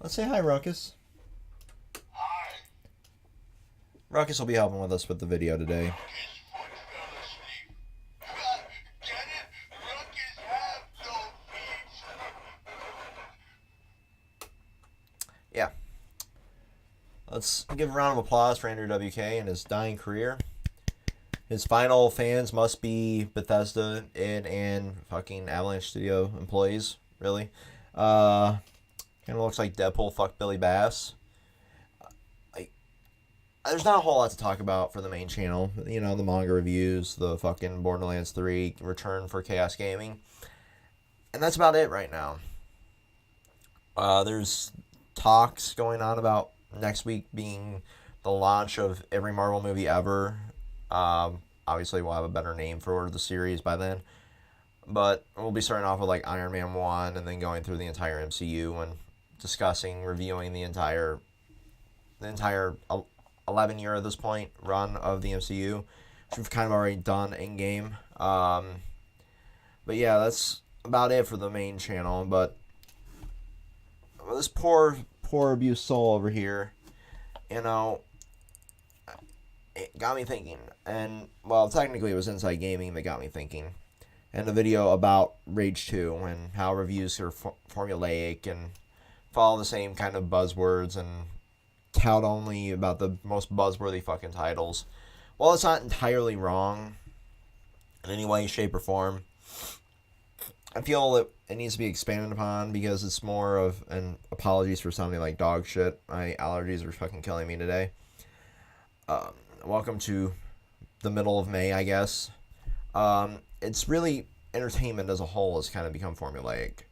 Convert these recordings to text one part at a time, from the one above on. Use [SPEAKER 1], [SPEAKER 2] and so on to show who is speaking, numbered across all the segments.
[SPEAKER 1] Let's say hi, Ruckus.
[SPEAKER 2] Hi.
[SPEAKER 1] Ruckus will be helping with us with the video today.
[SPEAKER 2] Ruckus foot fell asleep. Get it? Ruckus have no feet.
[SPEAKER 1] Yeah. Let's give a round of applause for Andrew WK and his dying career. His final fans must be Bethesda and fucking Avalanche Studio employees, really. Kind of looks like Deadpool fucked Billy Bass. There's not a whole lot to talk about for the main channel. You know, the manga reviews, the fucking Borderlands 3 return for Chaos Gaming. And that's about it right now. There's talks going on about next week being the launch of every Marvel movie ever. Obviously, we'll have a better name for the series by then. But we'll be starting off with like Iron Man 1 and then going through the entire MCU and discussing, reviewing the entire 11 year at this point run of the MCU, which we've kind of already done in game. But yeah, that's about it for the main channel. But this poor abused soul over here, you know, it got me thinking. And well, technically it was Inside Gaming that got me thinking. And a video about Rage 2 and how reviews are formulaic and follow the same kind of buzzwords and tout only about the most buzzworthy fucking titles. While it's not entirely wrong in any way, shape, or form, I feel that it needs to be expanded upon because it's more of an apologies for sounding like dog shit. My allergies are fucking killing me today. Welcome to the middle of May, I guess. It's really entertainment as a whole has kind of become formulaic.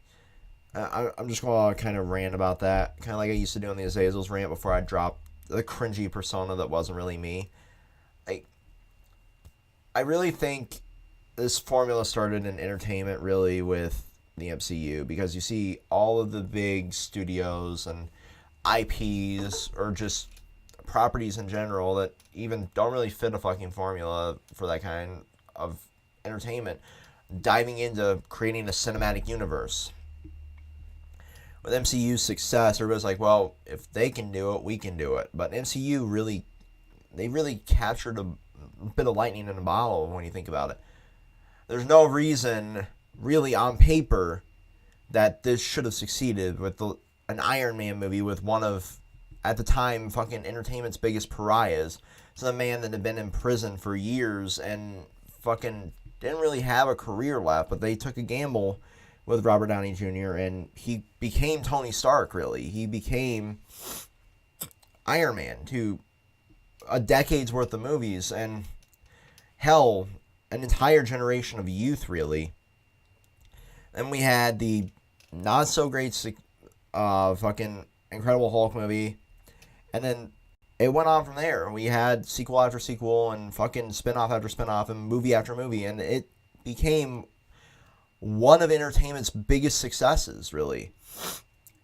[SPEAKER 1] I'm just going to kind of rant about that, kind of like I used to do on the Azazel's rant before I dropped the cringy persona that wasn't really me. I really think this formula started in entertainment really with the MCU because you see all of the big studios and IPs or just properties in general that even don't really fit a fucking formula for that kind of entertainment diving into creating a cinematic universe. With MCU's success, everybody's like, well, if they can do it, we can do it. But MCU really captured a bit of lightning in a bottle when you think about it. There's no reason, really, on paper, that this should have succeeded with an Iron Man movie with one of, at the time, fucking entertainment's biggest pariahs. It's a man that had been in prison for years and fucking didn't really have a career left, but they took a gamble with Robert Downey Jr. and he became Tony Stark, really. He became Iron Man to a decade's worth of movies and hell, an entire generation of youth, really. Then we had the not so great fucking Incredible Hulk movie, and then it went on from there. We had sequel after sequel and fucking spin-off after spin-off and movie after movie, and it became one of entertainment's biggest successes, really.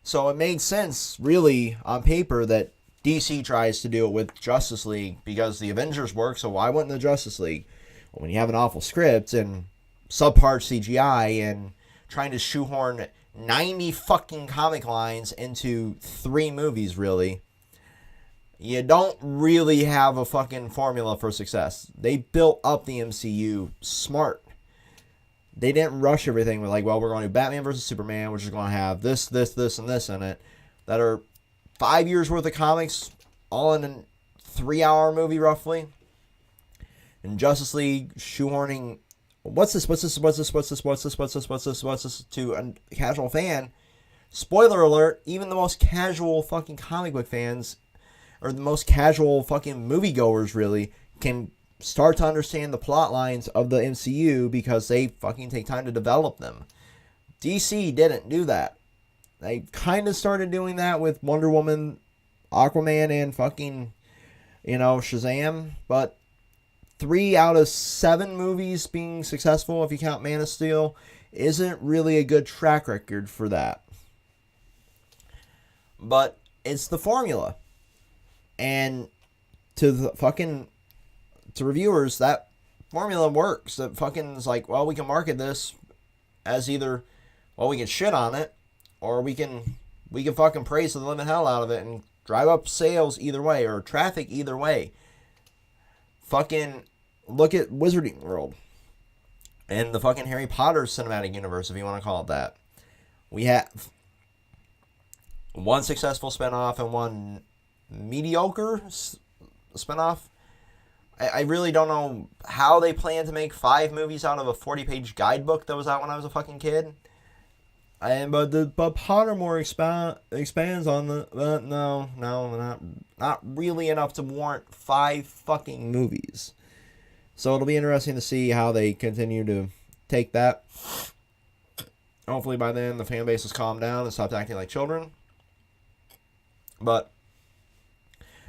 [SPEAKER 1] So it made sense, really, on paper, that DC tries to do it with Justice League because the Avengers work, so why wouldn't the Justice League? Well, when you have an awful script and subpar CGI and trying to shoehorn 90 fucking comic lines into 3 movies, really, you don't really have a fucking formula for success. They built up the MCU smart. They didn't rush everything with like, well, we're going to do Batman versus Superman, which is going to have this, and this in it, that are 5 years worth of comics, all in a 3-hour movie roughly. And Justice League shoehorning, what's this to a casual fan. Spoiler alert, even the most casual fucking comic book fans, or the most casual fucking moviegoers really, can start to understand the plot lines of the MCU because they fucking take time to develop them. DC didn't do that. They kind of started doing that with Wonder Woman, Aquaman, and fucking, Shazam. But 3 out of 7 movies being successful, if you count Man of Steel, isn't really a good track record for that. But it's the formula. And to reviewers, that formula works. That fucking is like, well, we can market this as either, well, we can shit on it, or we can we can fucking praise the living hell out of it and drive up sales either way or traffic either way. Fucking look at Wizarding World and the fucking Harry Potter cinematic universe, if you want to call it that. We have one successful spinoff and one mediocre spinoff. I really don't know how they plan to make 5 movies out of a 40-page guidebook that was out when I was a fucking kid. But Pottermore expands on the not really enough to warrant 5 fucking movies. So it'll be interesting to see how they continue to take that. Hopefully by then the fan base has calmed down and stopped acting like children. But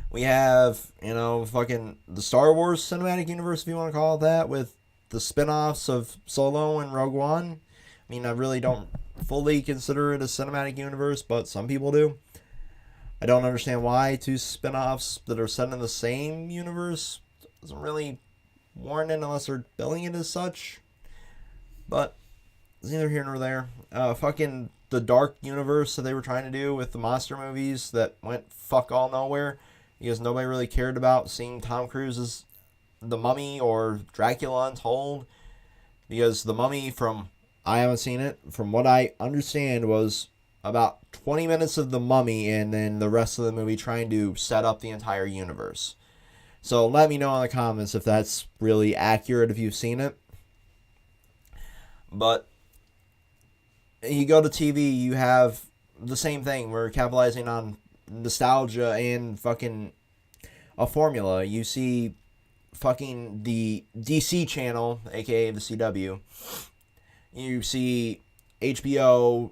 [SPEAKER 1] we have, fucking the Star Wars cinematic universe, if you want to call it that, with the spin-offs of Solo and Rogue One. I mean, I really don't fully consider it a cinematic universe, but some people do. I don't understand why 2 spin-offs that are set in the same universe doesn't really warrant it unless they're billing it as such. But it's neither here nor there. Fucking the dark universe that they were trying to do with the monster movies that went fuck all nowhere because nobody really cared about seeing Tom Cruise's The Mummy or Dracula Untold, because The Mummy, I haven't seen it, from what I understand, was about 20 minutes of The Mummy and then the rest of the movie trying to set up the entire universe. So let me know in the comments if that's really accurate, if you've seen it. But you go to TV, you have the same thing. We're capitalizing on nostalgia and fucking a formula. You see fucking the DC channel, aka the CW. You see HBO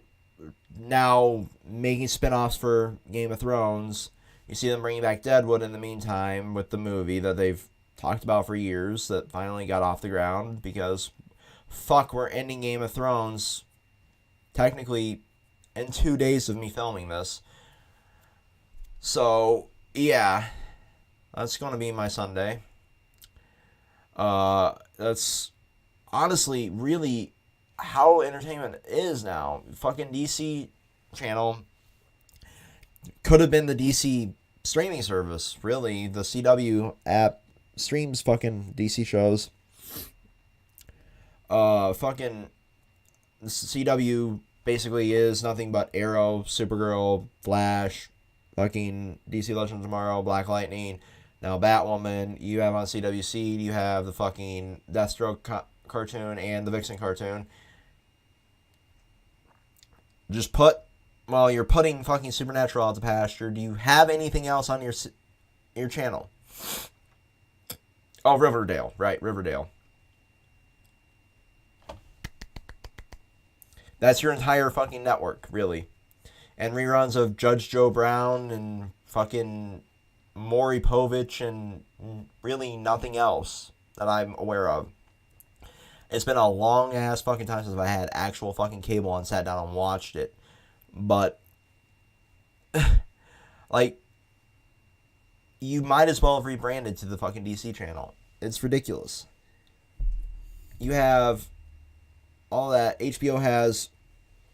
[SPEAKER 1] now making spin-offs for Game of Thrones. You see them bringing back Deadwood in the meantime with the movie that they've talked about for years that finally got off the ground because fuck, we're ending Game of Thrones technically in 2 days of me filming this. So, yeah, that's going to be my Sunday. That's honestly really how entertainment is now. Fucking DC channel could have been the DC streaming service, really. The CW app streams fucking DC shows. Fucking CW basically is nothing but Arrow, Supergirl, Flash, fucking DC Legends Tomorrow, Black Lightning, now Batwoman. You have on CWC, you have the fucking Deathstroke cartoon and the Vixen cartoon. Just while you're putting fucking Supernatural out to pasture, do you have anything else on your channel? Oh, Riverdale, right, Riverdale. That's your entire fucking network, really. And reruns of Judge Joe Brown and fucking Maury Povich and really nothing else that I'm aware of. It's been a long ass fucking time since I had actual fucking cable and sat down and watched it. But, like, you might as well have rebranded to the fucking DC channel. It's ridiculous. You have all that. HBO has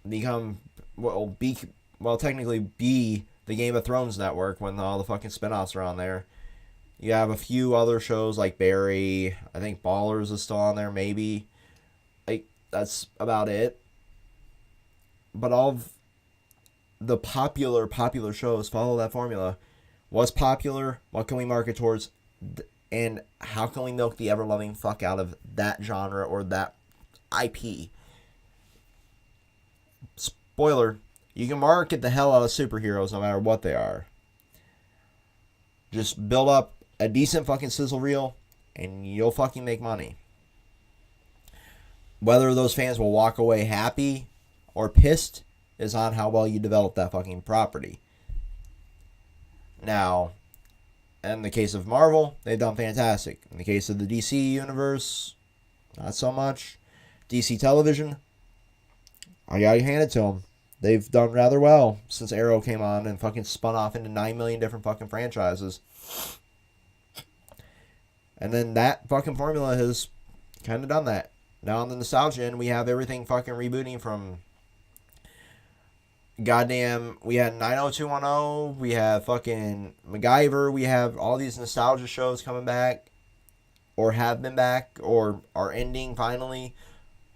[SPEAKER 1] become, technically be the Game of Thrones network when all the fucking spinoffs are on there. You have a few other shows like Barry. I think Ballers is still on there, maybe. Like, that's about it. But all of the popular shows follow that formula. What's popular? What can we market towards? And how can we milk the ever-loving fuck out of that genre or that IP? Spoiler, you can market the hell out of superheroes no matter what they are. Just build up a decent fucking sizzle reel and you'll fucking make money. Whether those fans will walk away happy or pissed is on how well you develop that fucking property. Now, in the case of Marvel, they've done fantastic. In the case of the DC universe, not so much. DC television, I gotta hand it to them. They've done rather well since Arrow came on and fucking spun off into 9 million different fucking franchises. And then that fucking formula has kind of done that. Now on the nostalgia end, we have everything fucking rebooting from goddamn, we had 90210, we have fucking MacGyver, we have all these nostalgia shows coming back, or have been back, or are ending finally.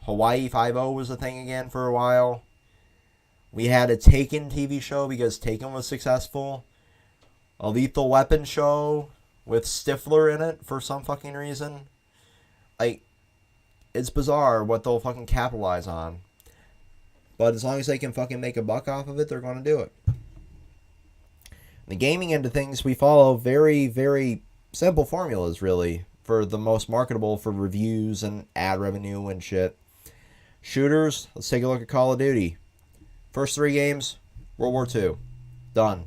[SPEAKER 1] Hawaii Five-0 was a thing again for a while. We had a Taken TV show because Taken was successful. A Lethal Weapon show with Stifler in it for some fucking reason. Like, it's bizarre what they'll fucking capitalize on. But as long as they can fucking make a buck off of it, they're going to do it. The gaming end of things, we follow very, very simple formulas, really, for the most marketable for reviews and ad revenue and shit. Shooters, let's take a look at Call of Duty. First 3 games, World War II. Done.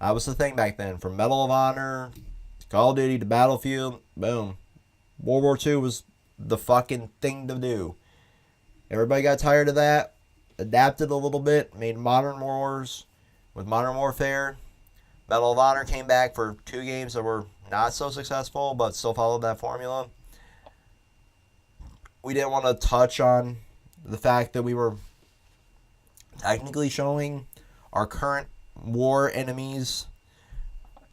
[SPEAKER 1] That was the thing back then. From Medal of Honor, to Call of Duty, to Battlefield, boom. World War II was the fucking thing to do. Everybody got tired of that. Adapted a little bit, made Modern Wars with Modern Warfare. Medal of Honor came back for 2 games that were not so successful, but still followed that formula. We didn't want to touch on the fact that we were technically showing our current war enemies.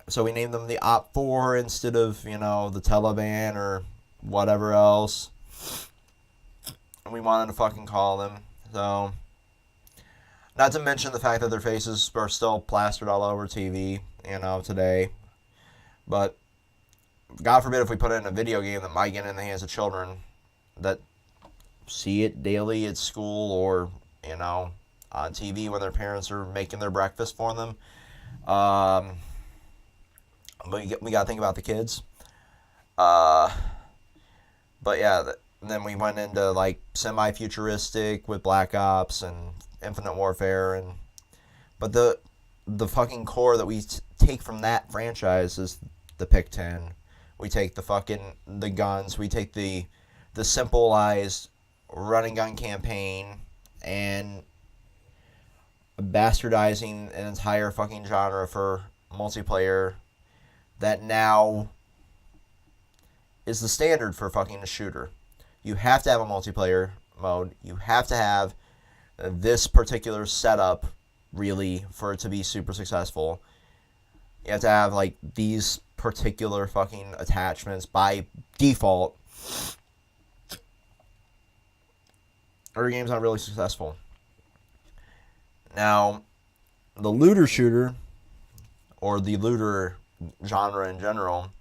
[SPEAKER 1] So we named them the Op 4 instead of, the Taliban or whatever else. We wanted to fucking call them. So, not to mention the fact that their faces are still plastered all over TV, today. But, God forbid if we put it in a video game that might get in the hands of children that see it daily at school or, on TV when their parents are making their breakfast for them. But we got to think about the kids. But yeah, then we went into like semi-futuristic with Black Ops and Infinite Warfare, but the fucking core that we take from that franchise is the Pick-10. We take the guns. We take the simplified run and gun campaign and bastardizing an entire fucking genre for multiplayer that now is the standard for fucking a shooter. You have to have a multiplayer mode. You have to have this particular setup, really, for it to be super successful. You have to have, like, these particular fucking attachments by default, or your game's not really successful. Now, the looter shooter, or the looter genre in general,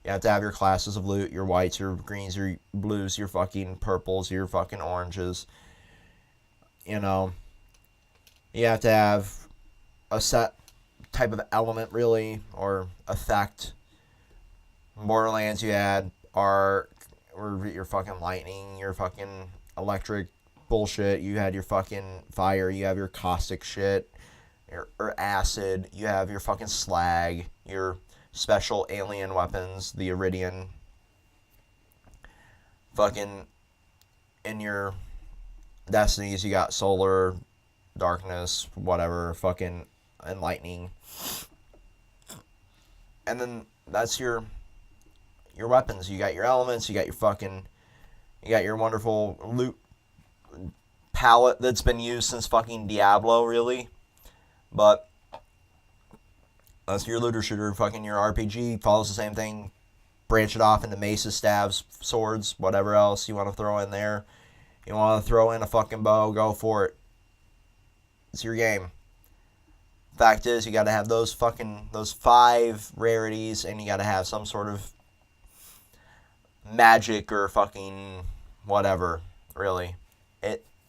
[SPEAKER 1] you have to have your classes of loot, your whites, your greens, your blues, your fucking purples, your fucking oranges. You have to have a set type of element, really, or effect. Borderlands, you had your fucking lightning, your fucking electric bullshit. You had your fucking fire. You have your caustic shit, or acid. You have your fucking slag, your special alien weapons, the Iridian. Fucking in your Destinies, you got solar, darkness, whatever, fucking, and lightning. And then that's your weapons. You got your elements, you got your wonderful loot palette that's been used since fucking Diablo, really. But that's your looter shooter. Fucking your RPG follows the same thing. Branch it off into maces, stabs, swords, whatever else you want to throw in there. You want to throw in a fucking bow, go for it. It's your game. Fact is, you got to have those 5 rarities, and you got to have some sort of magic or fucking whatever, really.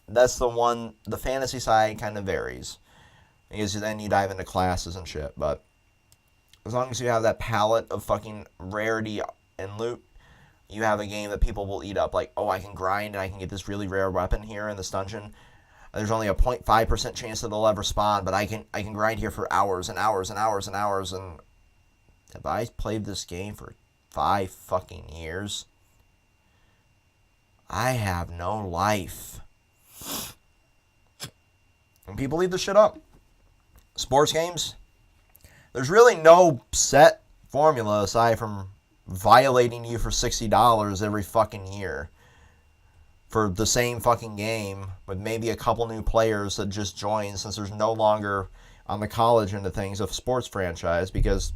[SPEAKER 1] That's the fantasy side kind of varies. Because then you dive into classes and shit, but as long as you have that palette of fucking rarity and loot, you have a game that people will eat up. Like, oh, I can grind and I can get this really rare weapon here in this dungeon. There's only a 0.5% chance that it'll ever spawn, but I can grind here for hours and hours and hours and hours. And have I played this game for 5 fucking years? I have no life. And people eat this shit up. Sports games, there's really no set formula aside from violating you for $60 every fucking year for the same fucking game with maybe a couple new players that just joined, since there's no longer on the college end of things a sports franchise, because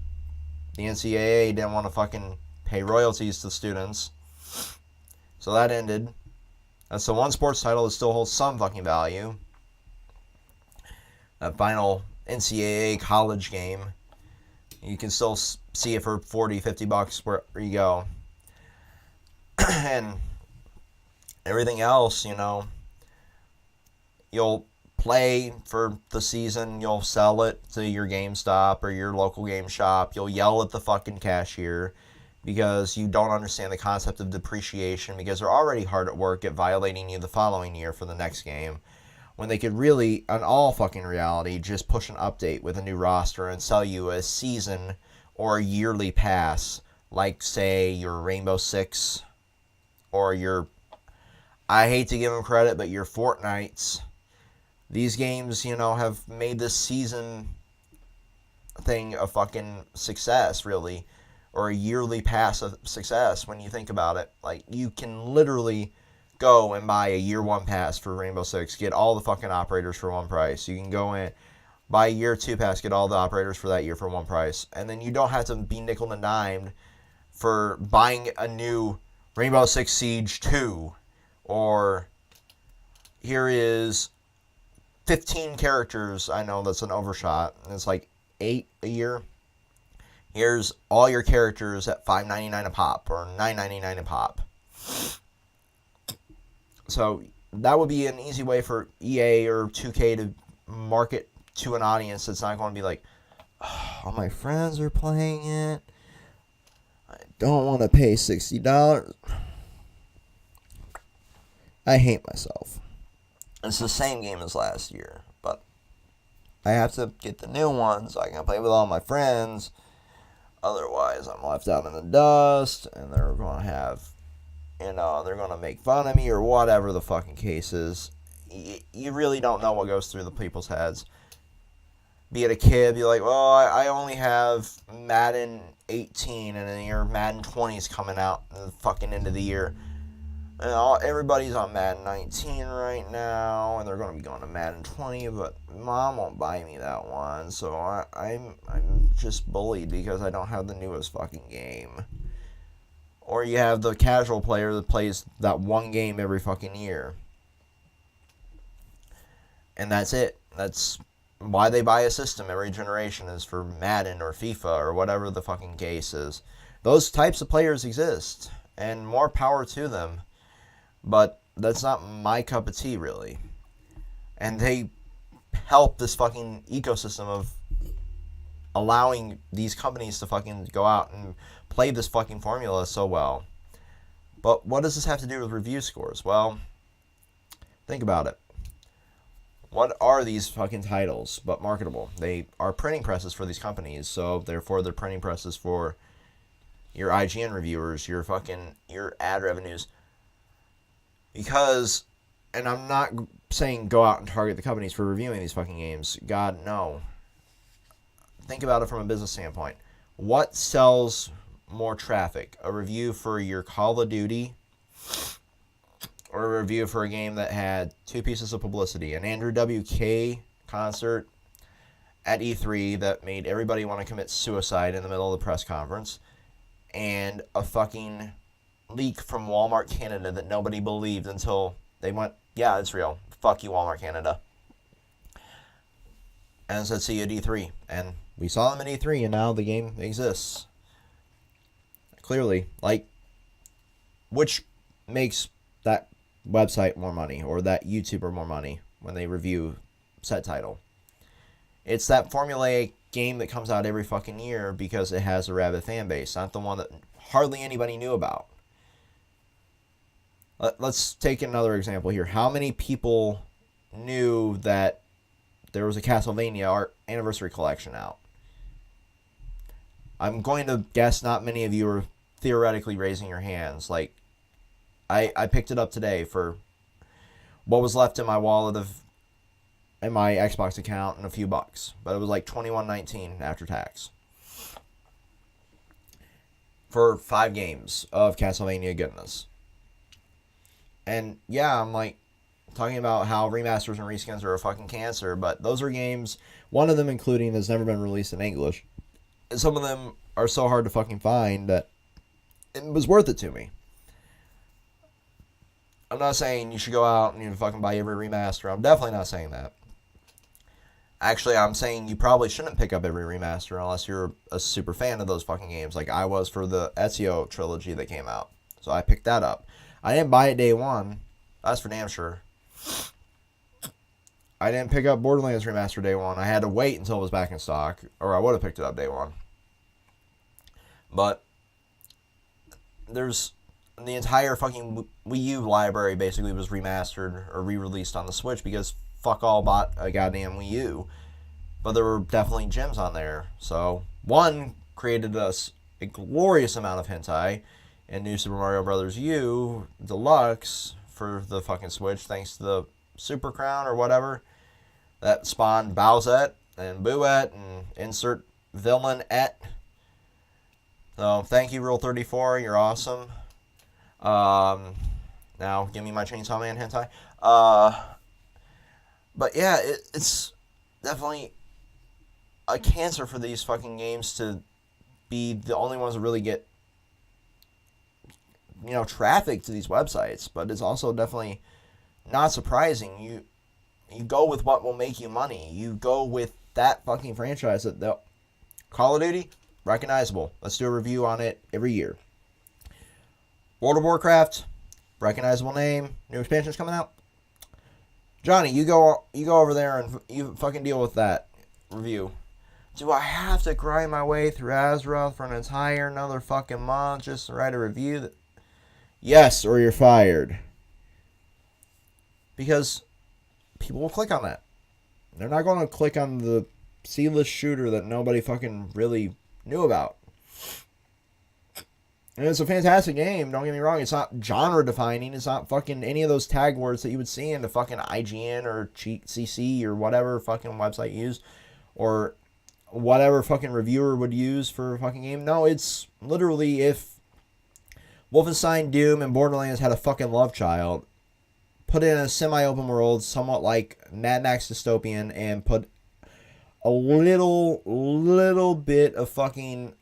[SPEAKER 1] the NCAA didn't want to fucking pay royalties to students. So that ended. That's the one sports title that still holds some fucking value. That final NCAA college game, you can still see it for $40, $50 wherever you go. And everything else, you know, you'll play for the season, you'll sell it to your GameStop or your local game shop, you'll yell at the fucking cashier because you don't understand the concept of depreciation, because they're already hard at work at violating you the following year for the next game, when they could really, in all fucking reality, just push an update with a new roster and sell you a season or a yearly pass, like, say, your Rainbow Six or your, I hate to give them credit, but your Fortnites. These games, you know, have made this season thing a fucking success, really, or a yearly pass of success when you think about it. Like, you can literally go and buy a year one pass for Rainbow Six, get all the fucking operators for one price. You can go in, buy a year two pass, get all the operators for that year for one price. And then you don't have to be nickel and dimed for buying a new Rainbow Six Siege 2, or here is 15 characters. I know that's an overshot. It's like 8 a year. Here's all your characters at $5.99 a pop or $9.99 a pop. So that would be an easy way for EA or 2K to market to an audience that's not going to be like, oh, all my friends are playing it. I don't want to pay $60. I hate myself. It's the same game as last year, but I have to get the new one so I can play with all my friends. Otherwise, I'm left out in the dust, and they're going to have, you know, they're going to make fun of me or whatever the fucking case is. You really don't know what goes through the people's heads. Be it a kid, be like, well, I only have Madden 18, and then your Madden 20 is coming out at the fucking end of the year. And everybody's on Madden 19 right now, and they're going to be going to Madden 20, but Mom won't buy me that one, so I'm just bullied because I don't have the newest fucking game. Or you have the casual player that plays that one game every fucking year. And that's it. That's why they buy a system every generation, is for Madden or FIFA or whatever the fucking case is. Those types of players exist, and more power to them. But that's not my cup of tea, really. And they help this fucking ecosystem of allowing these companies to fucking go out and play this fucking formula so well. But what does this have to do with review scores? Well, think about it. What are these fucking titles but marketable? They are printing presses for these companies, so therefore they're printing presses for your IGN reviewers, your ad revenues. Because, and I'm not saying go out and target the companies for reviewing these fucking games. God, no. Think about it from a business standpoint. What sells more traffic? A review for your Call of Duty, or a review for a game that had 2 pieces of publicity? An Andrew WK concert at E3 that made everybody want to commit suicide in the middle of the press conference, and a fucking leak from Walmart Canada that nobody believed until they went, yeah, it's real. Fuck you, Walmart Canada. And said, see you at E3. And we saw them at E3, and now the game exists. Clearly, like, which makes that website more money, or that YouTuber more money when they review said title? It's that formulaic game that comes out every fucking year because it has a rabid fan base, not the one that hardly anybody knew about. Let's take another example here. How many people knew that there was a Castlevania Anniversary Collection out? I'm going to guess not many of you are theoretically raising your hands. Like, I picked it up today for what was left in my wallet in my Xbox account and a few bucks. But it was like $21.19 after tax. For 5 games of Castlevania goodness. And yeah, I'm like talking about how remasters and reskins are a fucking cancer, but those are games, one of them including has never been released in English. And some of them are so hard to fucking find that it was worth it to me. I'm not saying you should go out and fucking buy every remaster. I'm definitely not saying that. Actually, I'm saying you probably shouldn't pick up every remaster unless you're a super fan of those fucking games, like I was for the Ezio trilogy that came out. So I picked that up. I didn't buy it day one. That's for damn sure. I didn't pick up Borderlands Remaster day one. I had to wait until it was back in stock, or I would have picked it up day one. But there's the entire fucking Wii U library basically was remastered or re-released on the Switch because fuck all bought a goddamn Wii U. But there were definitely gems on there. So one created us a glorious amount of hentai in New Super Mario Bros. U Deluxe for the fucking Switch, thanks to the Super Crown or whatever that spawned Bowsette and Booette and insert villain et. So thank you, Rule 34. You're awesome. Now give me my Chainsaw Man hentai. But yeah, it's definitely a cancer for these fucking games to be the only ones that really get, traffic to these websites. But it's also definitely not surprising. You go with what will make you money. You go with that fucking franchise. That Call of Duty, recognizable. Let's do a review on it every year. World of Warcraft, recognizable name. New expansions coming out. Johnny, you go over there and you fucking deal with that review. Do I have to grind my way through Azeroth for an entire another fucking month just to write a review? Yes, or you're fired. Because people will click on that. They're not going to click on the C-list shooter that nobody fucking really knew about. And it's a fantastic game, don't get me wrong. It's not genre defining. It's not fucking any of those tag words that you would see in the fucking IGN or Cheat CC or whatever fucking website you use. Or whatever fucking reviewer would use for a fucking game. No, it's literally if Wolfenstein, Doom, and Borderlands had a fucking love child, put it in a semi-open world, somewhat like Mad Max Dystopian, and put a little bit of fucking,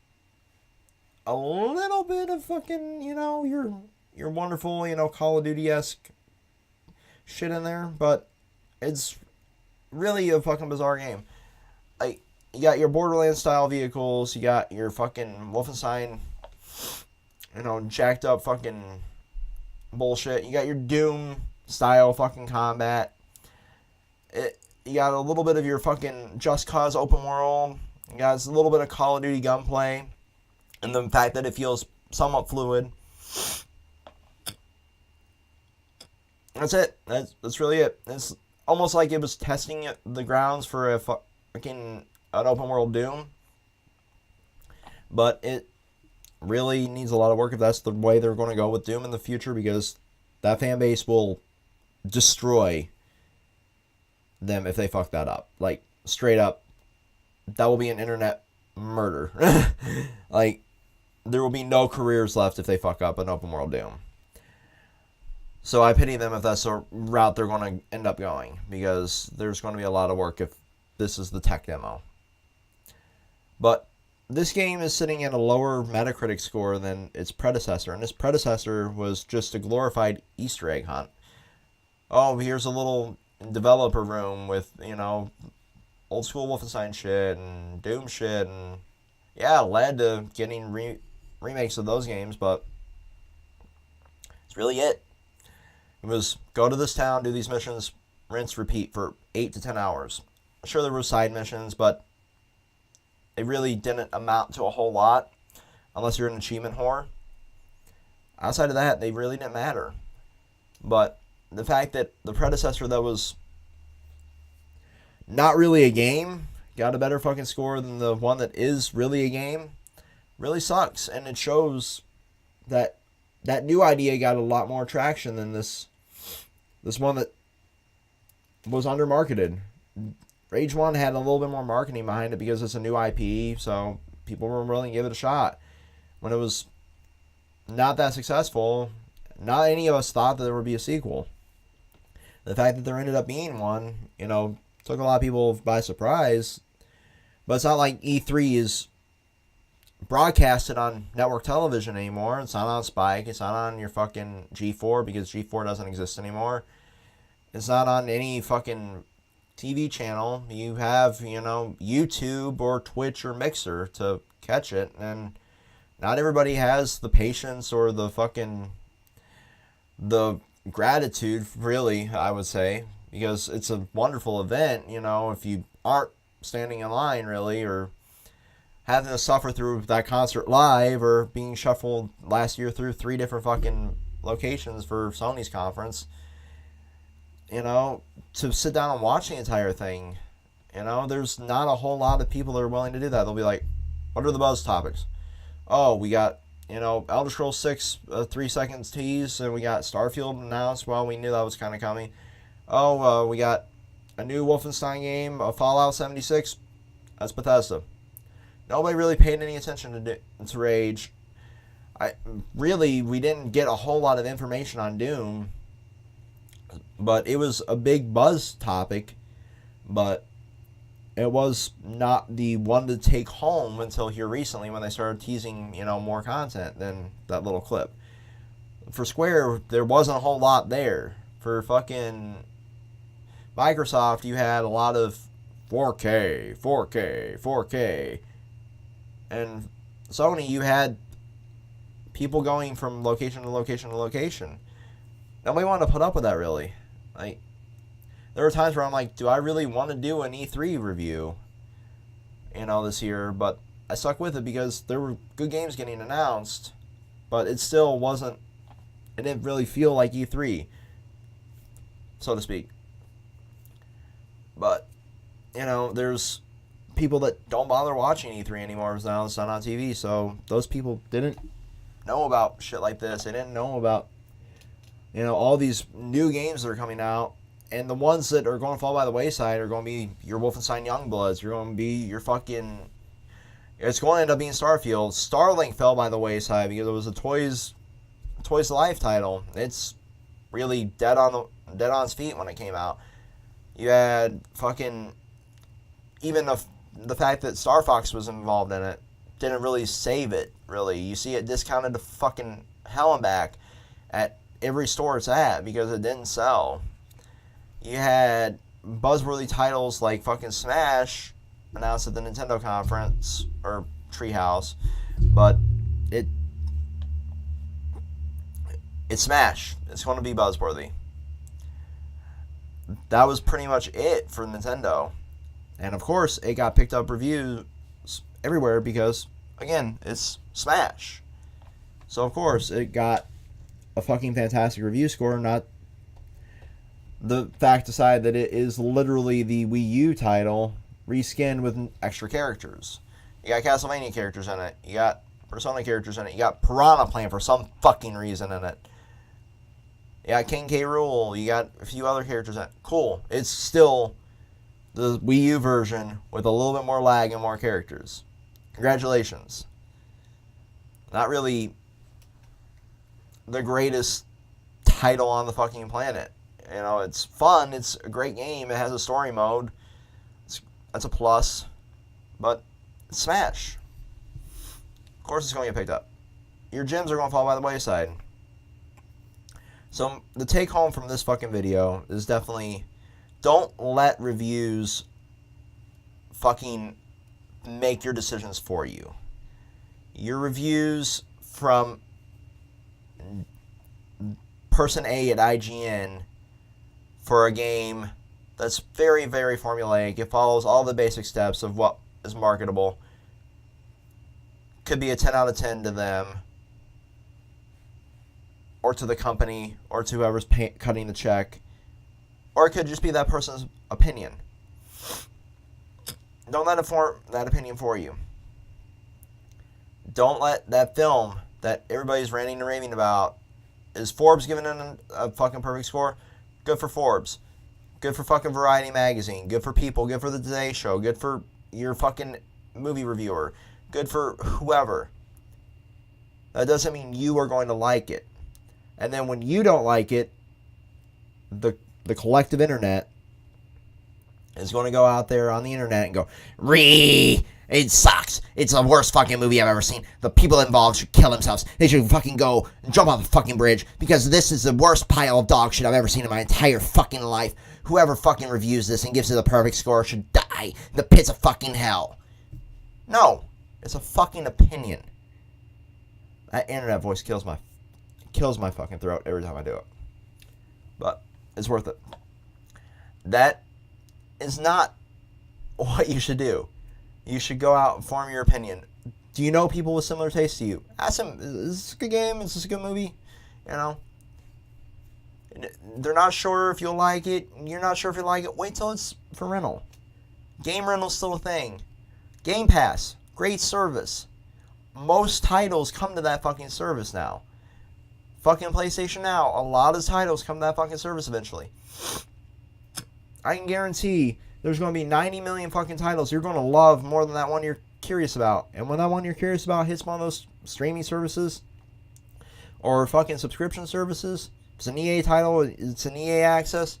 [SPEAKER 1] your wonderful, Call of Duty-esque shit in there, but it's really a fucking bizarre game. Like, you got your Borderlands style vehicles, you got your fucking Wolfenstein, jacked up fucking bullshit. You got your Doom style fucking combat. You got a little bit of your fucking Just Cause open world. You got a little bit of Call of Duty gunplay. And the fact that it feels somewhat fluid. That's it. That's really it. It's almost like it was testing the grounds for a fucking an open world Doom. But it really needs a lot of work if that's the way they're going to go with Doom in the future, because that fan base will destroy them if they fuck that up. Like, straight up, that will be an internet murder. Like, there will be no careers left if they fuck up an open world Doom. So I pity them if that's the route they're going to end up going, because there's going to be a lot of work if this is the tech demo. But this game is sitting at a lower Metacritic score than its predecessor, and its predecessor was just a glorified Easter egg hunt. Oh, here's a little developer room with, old school Wolfenstein shit and Doom shit, and yeah, it led to getting remakes of those games, but it's really it. It was go to this town, do these missions, rinse, repeat for 8 to 10 hours. Sure, there were side missions, but it really didn't amount to a whole lot unless you're an achievement whore. Outside of that, they really didn't matter. But the fact that the predecessor that was not really a game got a better fucking score than the one that is really a game really sucks. And it shows that that new idea got a lot more traction than this one that was undermarketed. Rage 1 had a little bit more marketing behind it because it's a new IP, so people were willing to give it a shot. When it was not that successful, not any of us thought that there would be a sequel. The fact that there ended up being one, took a lot of people by surprise. But it's not like E3 is broadcasted on network television anymore. It's not on Spike. It's not on your fucking G4 because G4 doesn't exist anymore. It's not on any fucking TV channel. You have, YouTube or Twitch or Mixer to catch it. And not everybody has the patience or the gratitude, really, I would say. Because it's a wonderful event, if you aren't standing in line, really, or having to suffer through that concert live or being shuffled last year through 3 different fucking locations for Sony's conference, to sit down and watch the entire thing, there's not a whole lot of people that are willing to do that. They'll be like, what are the buzz topics? Oh, we got, Elder Scrolls 6 3 seconds tease, and we got Starfield announced. Well, we knew that was kind of coming. Oh, we got a new Wolfenstein game, Fallout 76. That's Bethesda. Nobody really paid any attention to Rage. We didn't get a whole lot of information on Doom, but it was a big buzz topic, but it was not the one to take home until here recently when they started teasing, more content than that little clip. For Square, there wasn't a whole lot there. For fucking Microsoft, you had a lot of 4K, 4K, 4K. And Sony, you had people going from location to location to location. Nobody wanted to put up with that, really. Like, there were times where I'm like, do I really want to do an E3 review, this year? But I stuck with it because there were good games getting announced, but it still wasn't, it didn't really feel like E3, so to speak. But, there's people that don't bother watching E3 anymore because now it's not on TV, so those people didn't know about shit like this. They didn't know about, all these new games that are coming out, and the ones that are going to fall by the wayside are going to be your Wolfenstein Youngbloods. You're going to be your fucking, it's going to end up being Starfield. Starlink fell by the wayside because it was a Toys to Life title. It's really dead on its feet when it came out. You had fucking, even the fact that Star Fox was involved in it didn't really save it, really. You see it discounted to fucking hell and back at every store it's at because it didn't sell. You had buzzworthy titles like fucking Smash announced at the Nintendo conference, or Treehouse, but it's Smash. It's going to be buzzworthy. That was pretty much it for Nintendo. And of course, it got picked up reviews everywhere because, again, it's Smash. So of course, it got a fucking fantastic review score, not the fact aside that it is literally the Wii U title reskinned with extra characters. You got Castlevania characters in it. You got Persona characters in it. You got Piranha Plant for some fucking reason in it. You got King K. Rool. You got a few other characters in it. Cool. It's still the Wii U version with a little bit more lag and more characters. Congratulations. Not really the greatest title on the fucking planet. It's fun. It's a great game. It has a story mode. That's a plus. But it's Smash. Of course it's going to get picked up. Your gems are going to fall by the wayside. So the take home from this fucking video is definitely, don't let reviews fucking make your decisions for you. Your reviews from person A at IGN for a game that's very, very formulaic. It follows all the basic steps of what is marketable. Could be a 10 out of 10 to them, or to the company, or to whoever's cutting the check, or it could just be that person's opinion. Don't let it form that opinion for you. Don't let that film that everybody's ranting and raving about, is Forbes giving it a fucking perfect score? Good for Forbes. Good for fucking Variety Magazine. Good for People. Good for the Today Show. Good for your fucking movie reviewer. Good for whoever. That doesn't mean you are going to like it. And then when you don't like it, the collective internet is going to go out there on the internet and go, it sucks. It's the worst fucking movie I've ever seen. The people involved should kill themselves. They should fucking go and jump off the fucking bridge because this is the worst pile of dog shit I've ever seen in my entire fucking life. Whoever fucking reviews this and gives it the perfect score should die in the pits of fucking hell. No, it's a fucking opinion. That internet voice kills my fucking throat every time I do it. But it's worth it. That is not what you should do. You should go out and form your opinion. Do you know people with similar tastes to you? Ask them, is this a good game? Is this a good movie? You know? They're not sure if you'll like it. You're not sure if you like it. Wait till it's for rental. Game rental's still a thing. Game Pass, great service. Most titles come to that fucking service now. Fucking PlayStation Now, a lot of titles come to that fucking service eventually. I can guarantee there's going to be 90 million fucking titles you're going to love more than that one you're curious about. And when that one you're curious about hits one of those streaming services or fucking subscription services, if it's an EA title, it's an EA access,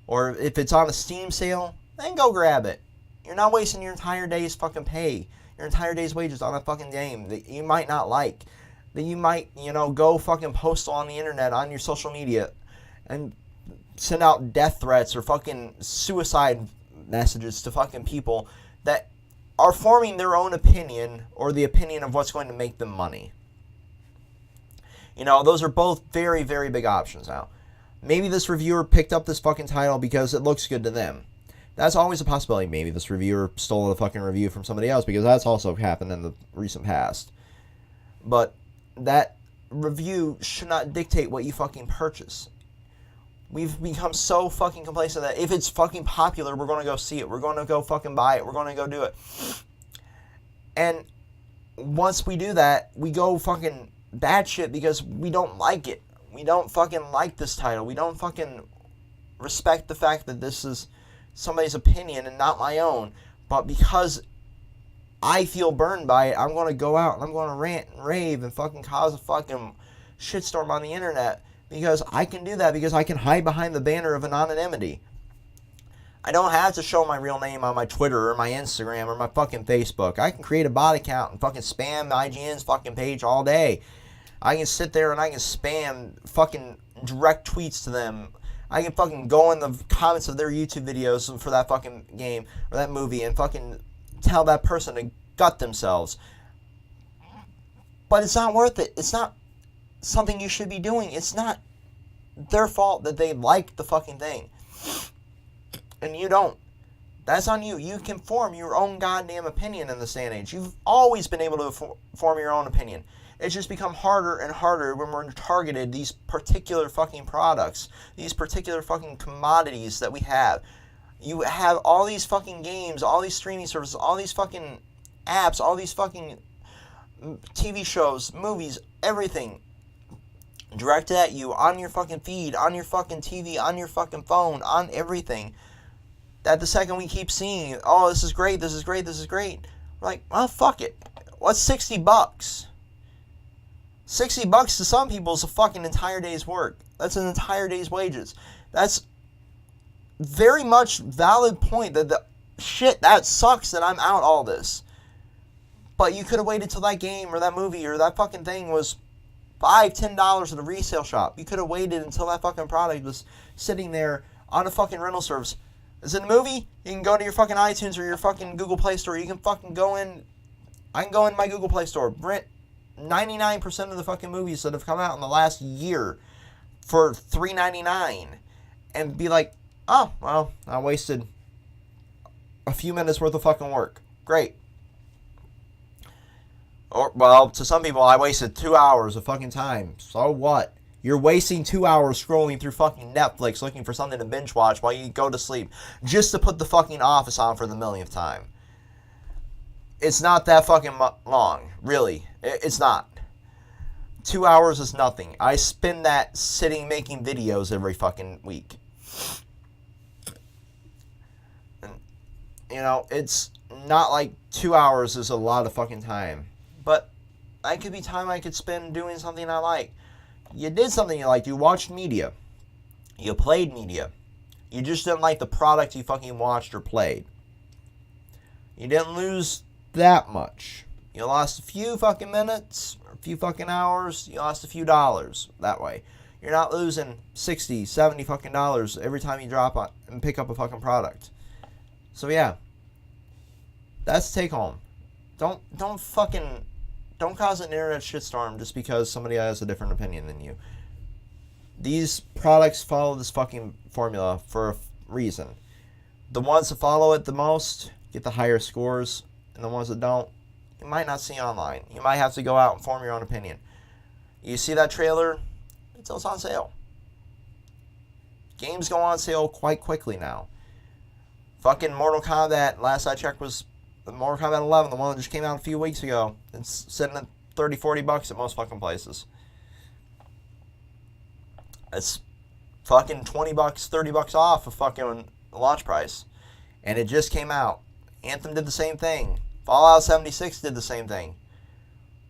[SPEAKER 1] or if it's on a Steam sale, then go grab it. You're not wasting your entire day's fucking pay, your entire day's wages on a fucking game that you might not like, that you might, go fucking post on the internet, on your social media, and send out death threats or fucking suicide messages to fucking people that are forming their own opinion or the opinion of what's going to make them money. Those are both very, very big options now. Maybe this reviewer picked up this fucking title because it looks good to them. That's always a possibility. Maybe this reviewer stole the fucking review from somebody else because that's also happened in the recent past. But that review should not dictate what you fucking purchase. We've become so fucking complacent that if it's fucking popular, we're going to go see it. We're going to go fucking buy it. We're going to go do it. And once we do that, we go fucking bad shit because we don't like it. We don't fucking like this title. We don't fucking respect the fact that this is somebody's opinion and not my own. But because I feel burned by it, I'm going to go out and I'm going to rant and rave and fucking cause a fucking shitstorm on the internet. Because I can do that because I can hide behind the banner of anonymity. I don't have to show my real name on my Twitter or my Instagram or my fucking Facebook. I can create a bot account and fucking spam IGN's fucking page all day. I can sit there and I can spam fucking direct tweets to them. I can fucking go in the comments of their YouTube videos for that fucking game or that movie and fucking tell that person to gut themselves. But it's not worth it. It's not something you should be doing. It's not their fault that they like the fucking thing. And you don't. That's on you. You can form your own goddamn opinion in this day and age. You've always been able to form your own opinion. It's just become harder and harder when we're targeted these particular fucking products, these particular fucking commodities that we have. You have all these fucking games, all these streaming services, all these fucking apps, all these fucking TV shows, movies, everything directed at you on your fucking feed, on your fucking TV, on your fucking phone, on everything. That the second we keep seeing, oh, this is great, this is great, this is great, we're like, well, fuck it. What's $60? $60 to some people is a fucking entire day's work. That's an entire day's wages. That's very much valid point that that sucks that I'm out all this. But you could have waited till that game or that movie or that fucking thing was $5, $10 at a resale shop. You could have waited until that fucking product was sitting there on a fucking rental service. Is it a movie? You can go to your fucking iTunes or your fucking Google Play Store. You can fucking go in. I can go in my Google Play Store, rent 99% of the fucking movies that have come out in the last year for $3.99 and be like, oh, well, I wasted a few minutes worth of fucking work. Great. Or, well, to some people, I wasted 2 hours of fucking time. So what? You're wasting 2 hours scrolling through fucking Netflix looking for something to binge watch while you go to sleep just to put the fucking Office on for the millionth time. It's not that fucking long, really. It's not. 2 hours is nothing. I spend that sitting making videos every fucking week. And, it's not like 2 hours is a lot of fucking time. But that could be time I could spend doing something I like. You did something you liked. You watched media. You played media. You just didn't like the product you fucking watched or played. You didn't lose that much. You lost a few fucking minutes, or a few fucking hours. You lost a few dollars that way. You're not losing 60, 70 fucking dollars every time you drop on and pick up a fucking product. So yeah, that's the take home. Don't cause an internet shitstorm just because somebody has a different opinion than you. These products follow this fucking formula for a reason. The ones that follow it the most get the higher scores, and the ones that don't, you might not see online. You might have to go out and form your own opinion. You see that trailer? It's on sale. Games go on sale quite quickly now. Fucking Mortal Kombat, last I checked, was the Mortal Kombat 11, the one that just came out a few weeks ago. It's sitting at $30, $40 at most fucking places. It's fucking $20, $30 off of fucking launch price. And it just came out. Anthem did the same thing. Fallout 76 did the same thing.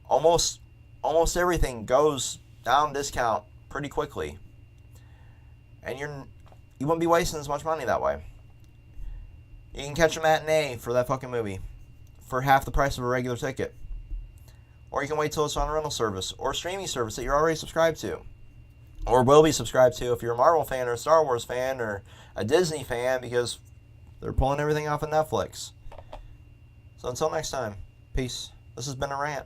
[SPEAKER 1] Almost everything goes down discount pretty quickly. And you wouldn't be wasting as much money that way. You can catch a matinee for that fucking movie for half the price of a regular ticket. Or you can wait till it's on a rental service or streaming service that you're already subscribed to. Or will be subscribed to if you're a Marvel fan or a Star Wars fan or a Disney fan, because they're pulling everything off of Netflix. So until next time, peace. This has been a rant.